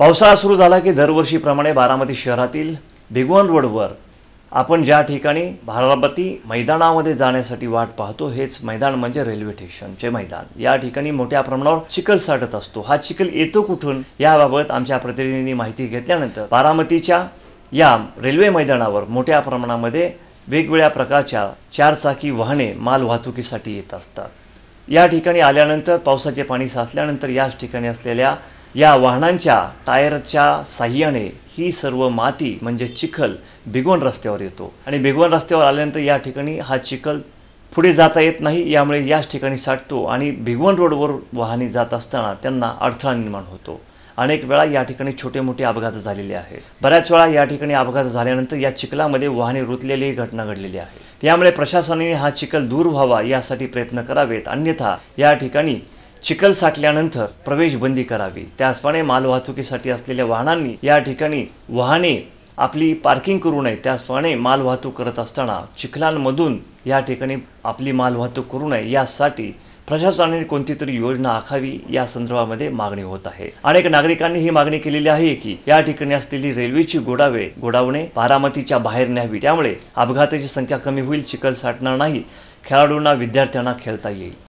पावसाळा सुरू झाला की दरवर्षीप्रमाणे बारामती शहरातील भिगवण रोडवर आपण ज्या ठिकाणी बारामती मैदानामध्ये जाण्यासाठी वाट पाहतो हेच मैदान म्हणजे रेल्वे स्टेशनचे मैदान। या ठिकाणी मोठ्या प्रमाणावर चिखल साठत असतो। हा चिखल येतो कुठून याबाबत आमच्या प्रतिनिधींनी माहिती घेतल्यानंतर बारामतीच्या या रेल्वे मैदानावर मोठ्या प्रमाणामध्ये वेगवेगळ्या प्रकारच्या चारचाकी वाहने माल वाहतुकीसाठी येत असतात। या ठिकाणी आल्यानंतर पावसाचे पाणी साचल्यानंतर याच ठिकाणी असलेल्या या वाहनांच्या टायरच्या साह्याने ही सर्व माती म्हणजे चिखल भिगवण रस्त्यावर येतो आणि भिगवण रस्त्यावर आल्यानंतर या ठिकाणी हा चिखल पुढे जाता येत नाही, यामुळे याच ठिकाणी साठतो आणि भिगवण रोडवर वाहने जात असताना त्यांना अडथळा निर्माण होतो। अनेक वेळा या ठिकाणी छोटे मोठे अपघात झालेले आहेत। बऱ्याच वेळा या ठिकाणी अपघात झाल्यानंतर या चिखलामध्ये वाहने रुतलेली घटना घडलेली आहे। त्यामुळे प्रशासनाने हा चिखल दूर व्हावा यासाठी प्रयत्न करावेत, अन्यथा या ठिकाणी चिखल साठल्यानंतर प्रवेश बंदी करावी। त्याचप्रमाणे मालवाहतुकीसाठी असलेल्या वाहनांनी या ठिकाणी वाहने आपली पार्किंग करू नये। त्याचप्रमाणे मालवाहतूक करत असताना चिखलांमधून या ठिकाणी आपली मालवाहतूक करू नये यासाठी प्रशासनाने कोणती तरी योजना आखावी या संदर्भामध्ये मागणी होत आहे। अनेक नागरिकांनी ही मागणी केलेली आहे की या ठिकाणी असलेली रेल्वेची गोडावणे बारामतीच्या बाहेर न्यावी, त्यामुळे अपघाताची संख्या कमी होईल, चिखल साठणार नाही, खेळाडूंना विद्यार्थ्यांना खेळता येईल।